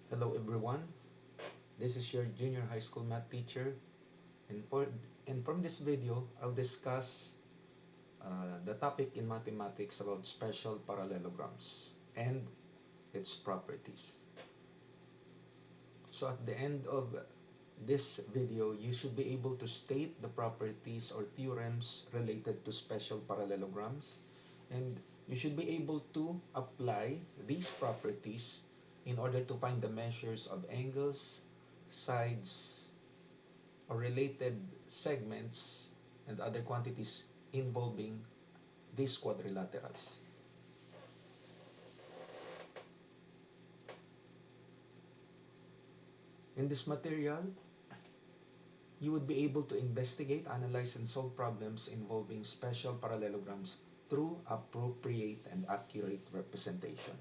Hello everyone, this is your junior high school math teacher, and from this video I'll discuss the topic in mathematics about special parallelograms and its properties. So at the end of this video, you should be able to state the properties or theorems related to special parallelograms, and you should be able to apply these properties in order to find the measures of angles, sides, or related segments and other quantities involving these quadrilaterals. In this material, you would be able to investigate, analyze, and solve problems involving special parallelograms through appropriate and accurate representation.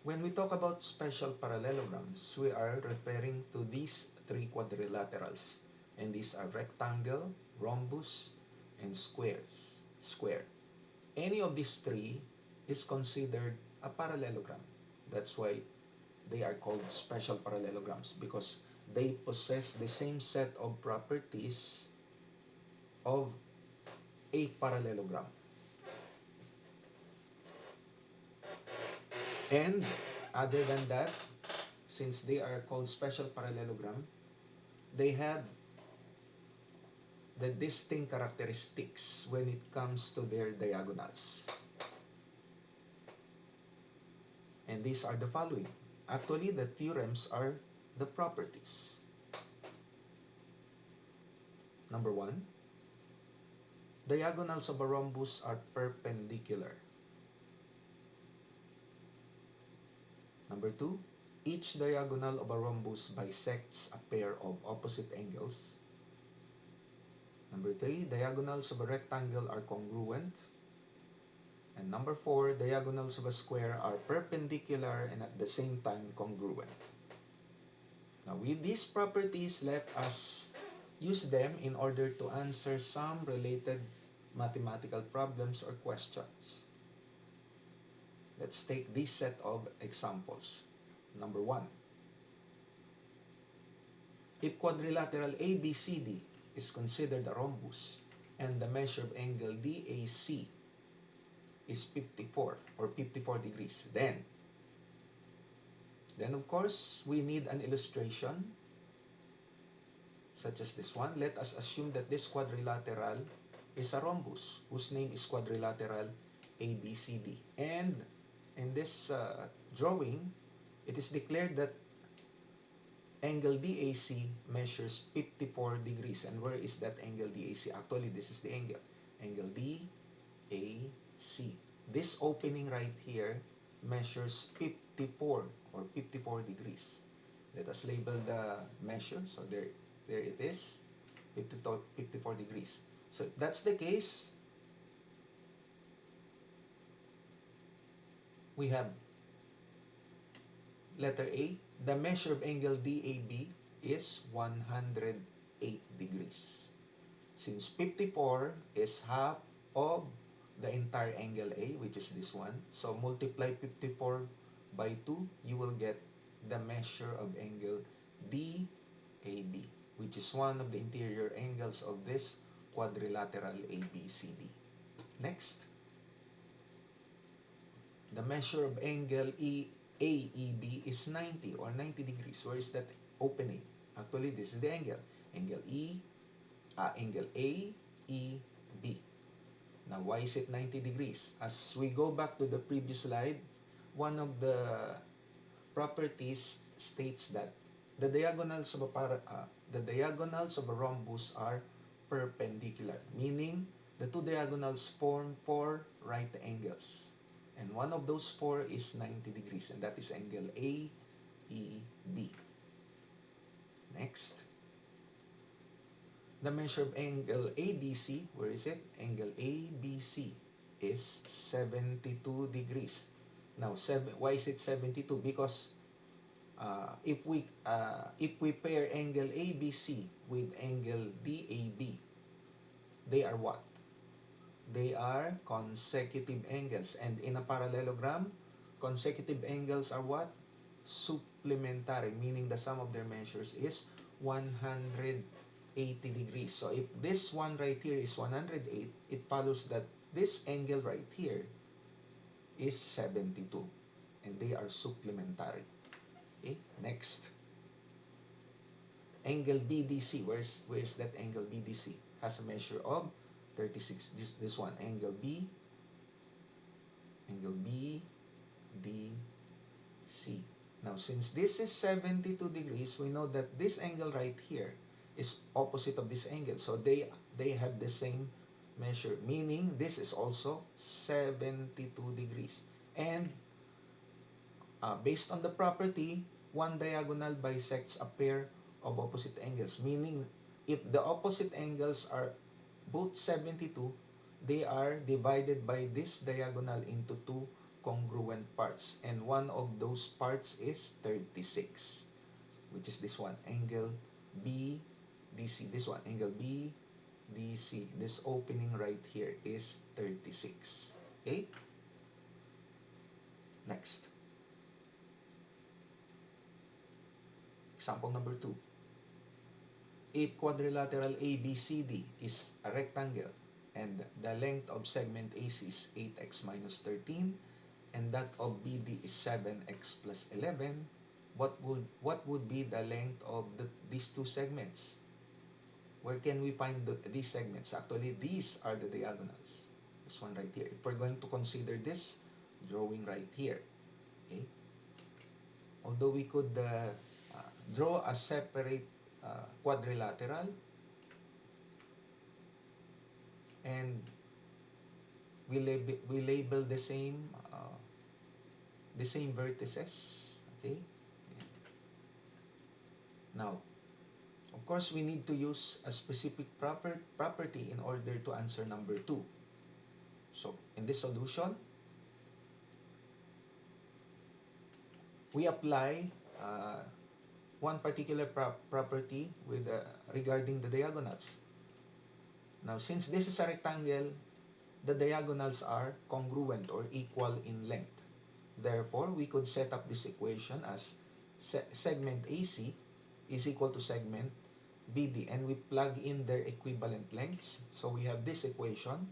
When we talk about special parallelograms, we are referring to these three quadrilaterals, and these are rectangle, rhombus, and square. Any of these three is considered a parallelogram. That's why they are called special parallelograms, because they possess the same set of properties of a parallelogram. And other than that, since they are called special parallelogram, they have the distinct characteristics when it comes to their diagonals. And these are the following. Actually, the theorems are the properties. Number one, diagonals of a rhombus are perpendicular. Number two, each diagonal of a rhombus bisects a pair of opposite angles. Number three, diagonals of a rectangle are congruent. And number four, diagonals of a square are perpendicular and at the same time congruent. Now, with these properties, let us use them in order to answer some related mathematical problems or questions. Let's take this set of examples. Number one, if quadrilateral ABCD is considered a rhombus and the measure of angle DAC is 54 or 54 degrees, then of course we need an illustration such as this one. Let us assume that this quadrilateral is a rhombus whose name is quadrilateral ABCD, and in this drawing it is declared that angle DAC measures 54 degrees. And where is that angle DAC? Actually, this is the angle DAC. This opening right here measures 54 or 54 degrees. Let us label the measure. So there it is, 54 degrees. So if that's the case, we have letter A, the measure of angle DAB is 108 degrees. Since 54 is half of the entire angle A, which is this one, so multiply 54 by 2, you will get the measure of angle DAB, which is one of the interior angles of this quadrilateral ABCD. Next, the measure of angle AEB is 90 or 90 degrees. Where is that opening? Actually, this is the angle. Angle AEB. Now, why is it 90 degrees? As we go back to the previous slide, one of the properties states that the diagonals of a rhombus are perpendicular, meaning the two diagonals form four right angles. And one of those four is 90 degrees, and that is angle AEB. Next, the measure of angle ABC, where is it? Angle ABC is 72 degrees. Now, why is it 72? Because if we pair angle ABC with angle DAB, they are what? They are consecutive angles. And in a parallelogram, consecutive angles are what? Supplementary, meaning the sum of their measures is 180 degrees. So if this one right here is 108, it follows that this angle right here is 72. And they are supplementary. Okay, next. Angle BDC. Where's that angle BDC? Has a measure of 36. This one, angle BDC. Now, since this is 72 degrees, we know that this angle right here is opposite of this angle. So they have the same measure, meaning this is also 72 degrees. And based on the property, one diagonal bisects a pair of opposite angles, meaning if the opposite angles are both 72, they are divided by this diagonal into two congruent parts, and one of those parts is 36, which is this one, angle BDC. This one, angle BDC. This opening right here is 36. Okay? Next. Example number 2. If quadrilateral ABCD is a rectangle and the length of segment AC is 8x minus 13 and that of BD is 7x plus 11, what would be the length of these two segments? Where can we find these segments? Actually, these are the diagonals. This one right here. If we're going to consider this drawing right here, okay? Although we could draw a separate quadrilateral, and we label the same vertices. Okay. Now, of course, we need to use a specific property in order to answer number 2. So, in this solution, we apply one particular property with regarding the diagonals. Now, since this is a rectangle, the diagonals are congruent or equal in length. Therefore, we could set up this equation as segment AC is equal to segment BD, and we plug in their equivalent lengths. So we have this equation,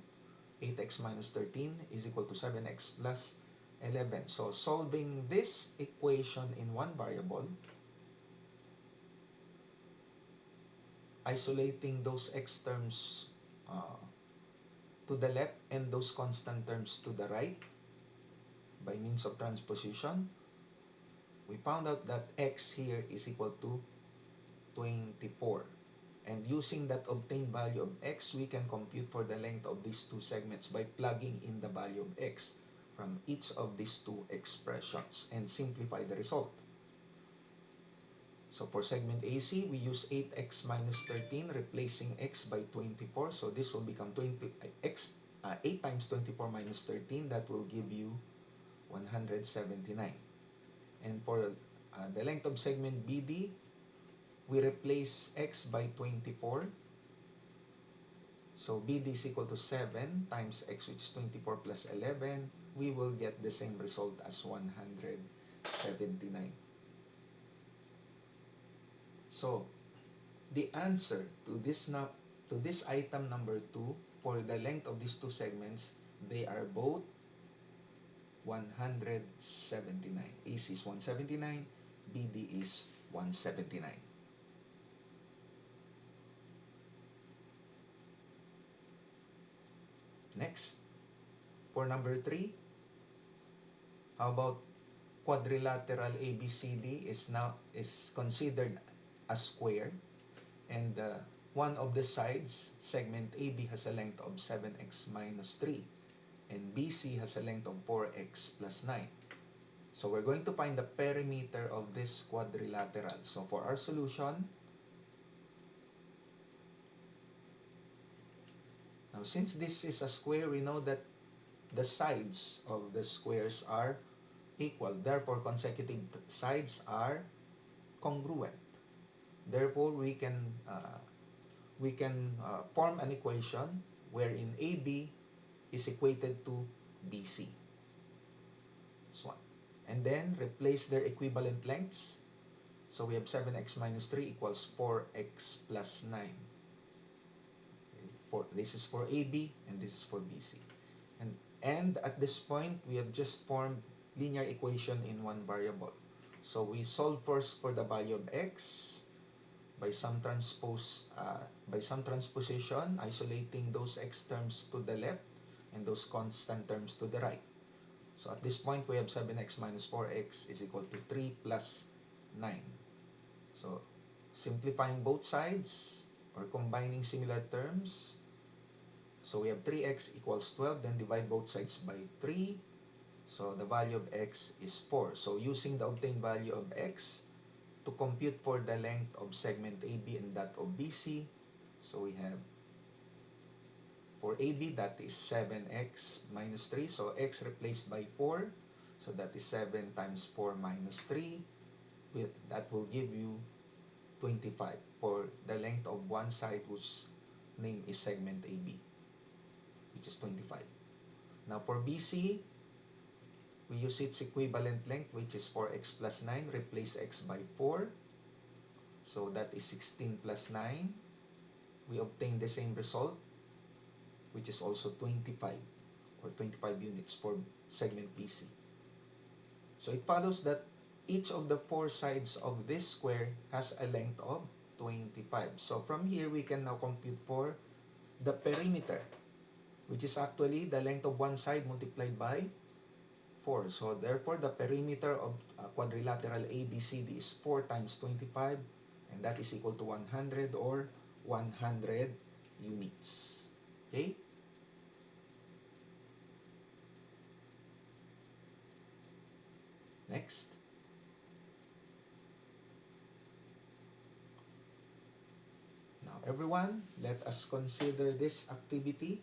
8x minus 13 is equal to 7x plus 11. So solving this equation in one variable, isolating those x terms to the left and those constant terms to the right by means of transposition, we found out that x here is equal to 24. And using that obtained value of x, we can compute for the length of these two segments by plugging in the value of x from each of these two expressions and simplify the result. So for segment AC, we use 8x minus 13, replacing x by 24. So this will become 8 times 24 minus 13. That will give you 179. And for the length of segment BD, we replace x by 24. So BD is equal to 7 times x, which is 24 plus 11. We will get the same result as 179. So the answer to this item number 2, for the length of these two segments, they are both 179. AC is 179, BD is 179. Next, for number 3, how about quadrilateral ABCD is considered a square, and one of the sides, segment AB, has a length of 7x minus 3, and BC has a length of 4x plus 9. So we're going to find the perimeter of this quadrilateral. So for our solution, now since this is a square, we know that the sides of the squares are equal. Therefore, consecutive sides are congruent. Therefore, we can form an equation wherein AB is equated to BC. This one. And then replace their equivalent lengths. So we have 7x minus 3 equals 4x plus 9. Okay. This is for AB and this is for BC. And at this point, we have just formed linear equation in one variable. So we solve first for the value of x by some transposition, isolating those x terms to the left and those constant terms to the right. So at this point, we have 7x minus 4x is equal to 3 plus 9. So simplifying both sides or combining similar terms, so we have 3x equals 12, then divide both sides by 3. So the value of x is 4. So using the obtained value of x to compute for the length of segment AB and that of BC, so we have for AB, that is 7x minus 3. So x replaced by 4. So that is 7 times 4 minus 3. That will give you 25 for the length of one side whose name is segment AB, which is 25. Now for BC, we use its equivalent length, which is 4x plus 9. Replace x by 4. So that is 16 plus 9. We obtain the same result, which is also 25 or 25 units for segment BC. So it follows that each of the four sides of this square has a length of 25. So from here, we can now compute for the perimeter, which is actually the length of one side multiplied by 4. So therefore, the perimeter of quadrilateral ABCD is 4 times 25, and that is equal to 100 or 100 units. Okay? Next. Now, everyone, let us consider this activity.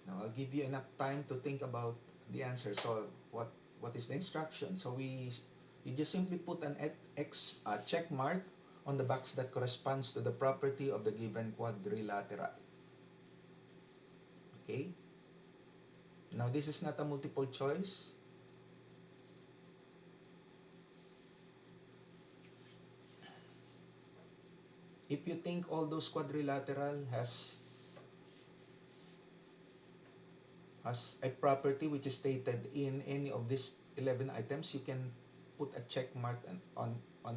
Now, I'll give you enough time to think about the answer. So, what is the instruction? So, you just simply put an check mark on the box that corresponds to the property of the given quadrilateral. Okay? Now, this is not a multiple choice. If you think all those quadrilateral has a property which is stated in any of these 11 items, you can put a check mark on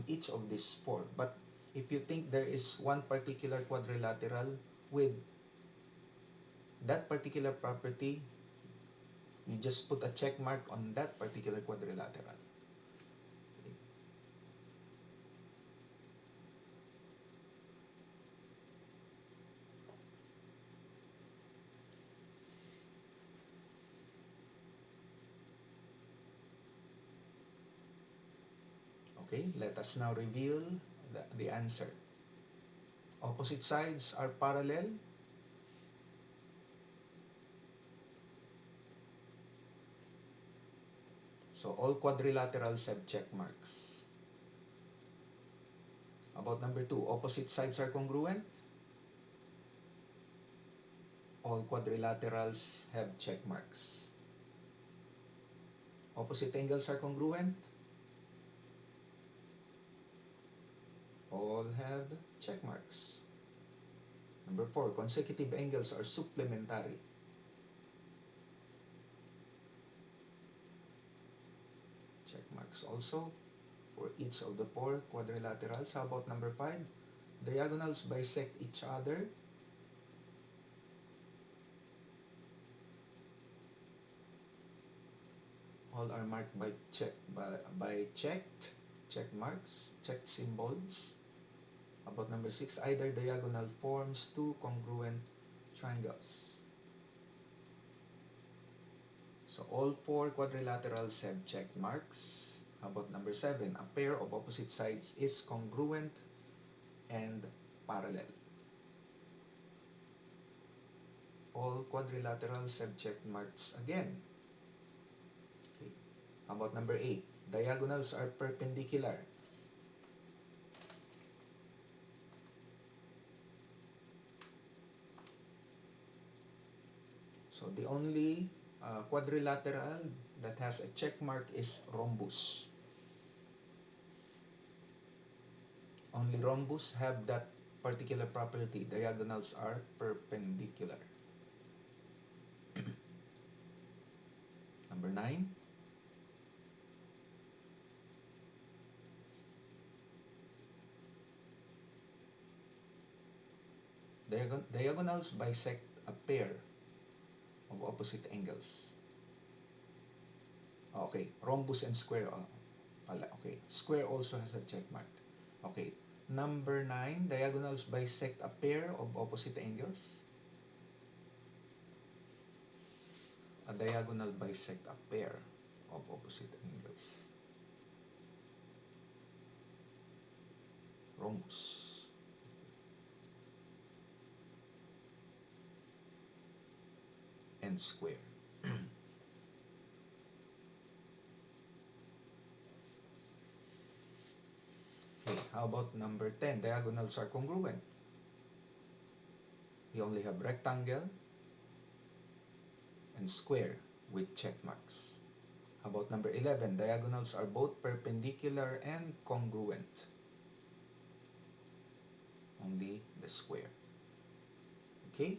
each of these 4. But if you think there is one particular quadrilateral with that particular property, you just put a check mark on that particular quadrilateral. Okay, let us now reveal the answer. Opposite sides are parallel. So all quadrilaterals have check marks. About number 2, opposite sides are congruent. All quadrilaterals have check marks. Opposite angles are congruent. All have check marks. Number 4, consecutive angles are supplementary. Check marks also for each of the 4 quadrilaterals. How about number 5? Diagonals bisect each other. All are marked by checked marks, checked symbols. About number 6, either diagonal forms two congruent triangles. So all 4 quadrilaterals have check marks. How about number 7, a pair of opposite sides is congruent and parallel. All quadrilaterals have check marks again. Okay. How about number 8, diagonals are perpendicular. So the only quadrilateral that has a check mark is rhombus. Only rhombus have that particular property. Diagonals are perpendicular. Number 9. Diagonals bisect a pair of opposite angles. Okay, rhombus and square. Okay, square also has a check mark. Okay, number 9, diagonals bisect a pair of opposite angles. A diagonal bisect a pair of opposite angles. Rhombus. And square. Okay, how about number 10? Diagonals are congruent. We only have rectangle and square with check marks. How about number 11? Diagonals are both perpendicular and congruent. Only the square. Okay?